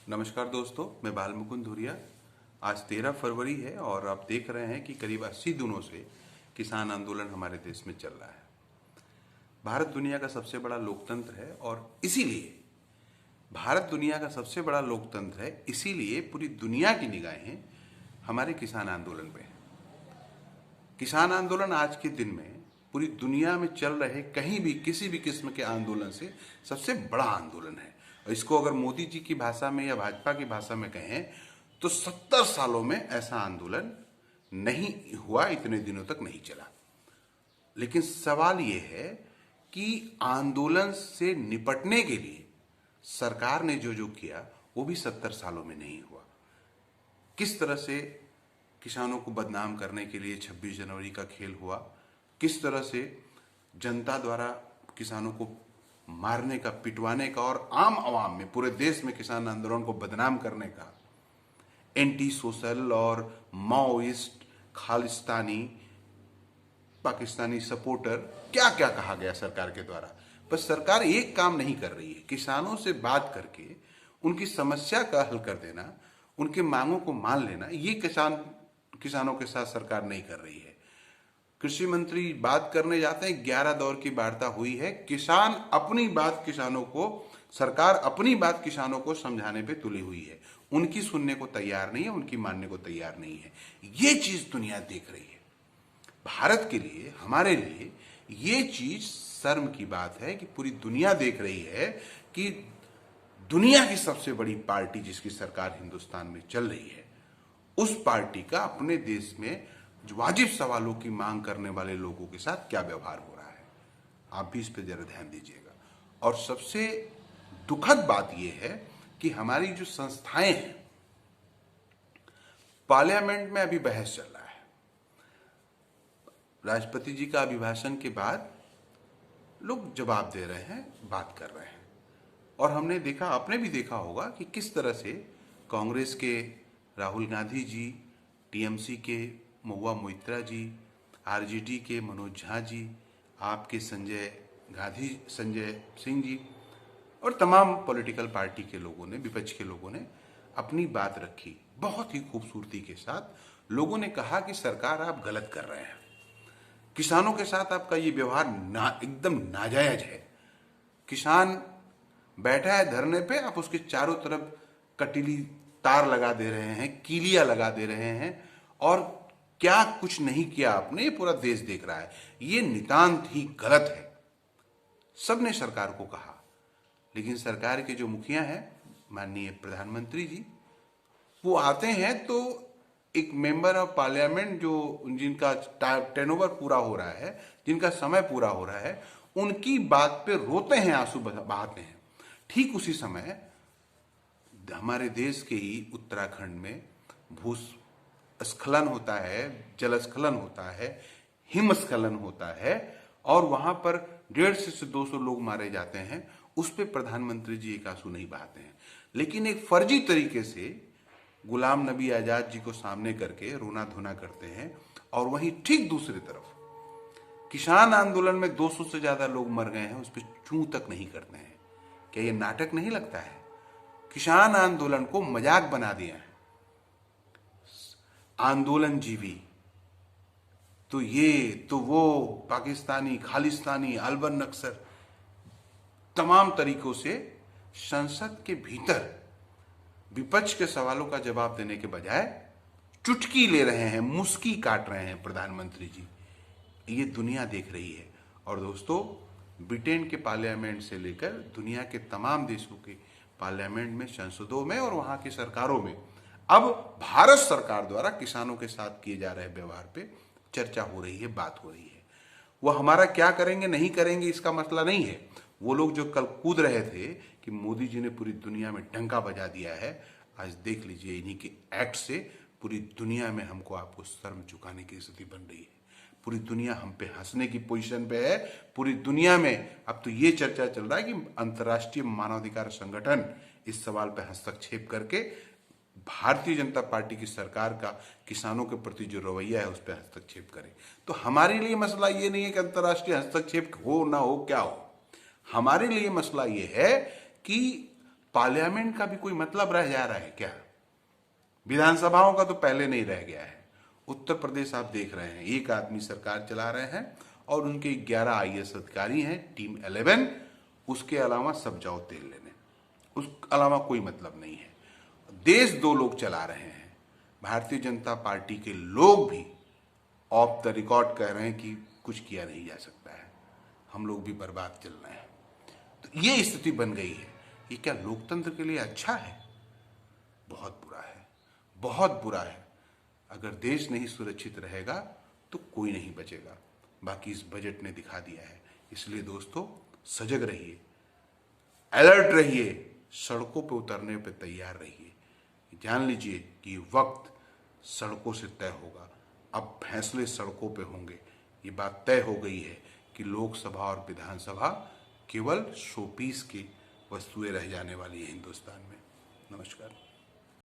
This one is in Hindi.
नमस्कार दोस्तों, मैं बाल मुकुंद धुरिया। आज 13 फरवरी है और आप देख रहे हैं कि करीब 80 दिनों से किसान आंदोलन हमारे देश में चल रहा है। भारत दुनिया का सबसे बड़ा लोकतंत्र है और इसीलिए भारत दुनिया का सबसे बड़ा लोकतंत्र है, इसीलिए पूरी दुनिया की निगाहें हमारे किसान आंदोलन पे है। किसान आंदोलन आज के दिन में पूरी दुनिया में चल रहे कहीं भी किसी भी किस्म के आंदोलन से सबसे बड़ा आंदोलन है। और इसको अगर मोदी जी की भाषा में या भाजपा की भाषा में कहें तो 70 सालों में ऐसा आंदोलन नहीं हुआ, इतने दिनों तक नहीं चला। लेकिन सवाल यह है कि आंदोलन से निपटने के लिए सरकार ने जो जो किया वो भी 70 सालों में नहीं हुआ। किस तरह से किसानों को बदनाम करने के लिए 26 जनवरी का खेल हुआ, किस तरह से जनता द्वारा किसानों को मारने का, पिटवाने का और आम आवाम में, पूरे देश में किसान आंदोलन को बदनाम करने का, एंटी सोशल और माओइस्ट, खालिस्तानी, पाकिस्तानी सपोर्टर, क्या क्या कहा गया सरकार के द्वारा। पर सरकार एक काम नहीं कर रही है, किसानों से बात करके उनकी समस्या का हल कर देना, उनके मांगों को मान लेना, ये किसानों के साथ सरकार नहीं कर रही है। कृषि मंत्री बात करने जाते हैं, 11 दौर की वार्ता हुई है, किसान अपनी बात किसानों को, सरकार अपनी बात किसानों को समझाने पे तुली हुई है, उनकी सुनने को तैयार नहीं है, उनकी मानने को तैयार नहीं है। ये चीज दुनिया देख रही है। भारत के लिए, हमारे लिए ये चीज शर्म की बात है कि पूरी दुनिया देख रही है कि दुनिया की सबसे बड़ी पार्टी जिसकी सरकार हिंदुस्तान में चल रही है, उस पार्टी का अपने देश में जो वाजिब सवालों की मांग करने वाले लोगों के साथ क्या व्यवहार हो रहा है। आप भी इस पर जरा ध्यान दीजिएगा। और सबसे दुखद बात यह है कि हमारी जो संस्थाएं हैं, पार्लियामेंट में अभी बहस चल रहा है। राष्ट्रपति जी का अभिभाषण के बाद लोग जवाब दे रहे हैं, बात कर रहे हैं। और हमने देखा, आपने भी देखा होगा कि किस तरह से कांग्रेस के राहुल गांधी जी, टीएमसी के महुआ मोइत्रा जी, आरजेडी के मनोज झा जी, आपके संजय सिंह जी और तमाम पॉलिटिकल पार्टी के लोगों ने, विपक्ष के लोगों ने अपनी बात रखी। बहुत ही खूबसूरती के साथ लोगों ने कहा कि सरकार आप गलत कर रहे हैं, किसानों के साथ आपका ये व्यवहार एकदम नाजायज है। किसान बैठा है धरने पे, आप उसके चारों तरफ कटीली तार लगा दे रहे हैं, कीलियां लगा दे रहे हैं और क्या कुछ नहीं किया आपने, ये पूरा देश देख रहा है। ये नितांत ही गलत है, सबने सरकार को कहा। लेकिन सरकार के जो मुखिया हैं, माननीय प्रधानमंत्री जी, वो आते हैं तो एक मेंबर ऑफ पार्लियामेंट जो जिनका टेनओवर पूरा हो रहा है, जिनका समय पूरा हो रहा है, उनकी बात पे रोते हैं, आंसू बहाते हैं। ठीक उसी समय हमारे देश के ही उत्तराखंड में भूस्खलन होता है, जलस्खलन होता है, हिमस्खलन होता है और वहां पर 150 से 200 लोग मारे जाते हैं। उस पर प्रधानमंत्री जी एक आंसू नहीं बहाते हैं, लेकिन एक फर्जी तरीके से गुलाम नबी आजाद जी को सामने करके रोना धोना करते हैं। और वहीं ठीक दूसरी तरफ किसान आंदोलन में 200 से ज्यादा लोग मर गए हैं, उस पर चूं तक नहीं करते हैं। क्या ये नाटक नहीं लगता है? किसान आंदोलन को मजाक बना दिया है। आंदोलन जीवी तो ये तो वो, पाकिस्तानी, खालिस्तानी, अल्बर नक्सर, तमाम तरीकों से संसद के भीतर विपक्ष के सवालों का जवाब देने के बजाय चुटकी ले रहे हैं, मुस्की काट रहे हैं प्रधानमंत्री जी। ये दुनिया देख रही है। और दोस्तों, ब्रिटेन के पार्लियामेंट से लेकर दुनिया के तमाम देशों के पार्लियामेंट में, संसदों में और वहां की सरकारों में अब भारत सरकार द्वारा किसानों के साथ किए जा रहे व्यवहार पे चर्चा हो रही है, बात हो रही है। वो हमारा क्या करेंगे नहीं करेंगे इसका मसला नहीं है। वो लोग जो कल कूद रहे थे कि मोदी जी ने पूरी दुनिया में डंका बजा दिया है, आज देख लीजिए इन्हीं के एक्ट से पूरी दुनिया में हमको आपको शर्म चुकाने की स्थिति बन रही है। पूरी दुनिया हम पे हंसने की पोजीशन पे है। पूरी दुनिया में अब तो ये चर्चा चल रहा है कि अंतर्राष्ट्रीय मानवाधिकार संगठन इस सवाल पे हस्तक्षेप करके भारतीय जनता पार्टी की सरकार का किसानों के प्रति जो रवैया है उस पर हस्तक्षेप करे। तो हमारे लिए मसला ये नहीं है कि अंतर्राष्ट्रीय हस्तक्षेप हो ना हो, क्या हो। हमारे लिए मसला ये है कि पार्लियामेंट का भी कोई मतलब रह जा रहा है क्या? विधानसभाओं का तो पहले नहीं रह गया है। उत्तर प्रदेश आप देख रहे हैं, एक आदमी सरकार चला रहे हैं और उनके 11 आईएएस अधिकारी हैं, टीम 11। उसके अलावा सब जाओ तेल लेने, उस अलावा कोई मतलब नहीं है। देश 2 लोग चला रहे हैं। भारतीय जनता पार्टी के लोग भी ऑफ द रिकॉर्ड कह रहे हैं कि कुछ किया नहीं जा सकता है, हम लोग भी बर्बाद चल रहे हैं। तो ये स्थिति बन गई है। ये क्या लोकतंत्र के लिए अच्छा है? बहुत बुरा है, बहुत बुरा है। अगर देश नहीं सुरक्षित रहेगा तो कोई नहीं बचेगा। बाकी इस बजट ने दिखा दिया है। इसलिए दोस्तों, सजग रहिए, अलर्ट रहिए, सड़कों पे उतरने पे तैयार रहिए। जान लीजिए कि वक्त सड़कों से तय होगा। अब फैसले सड़कों पे होंगे। ये बात तय हो गई है कि लोकसभा और विधानसभा केवल शोपीस की वस्तुएं रह जाने वाली है हिंदुस्तान में। नमस्कार।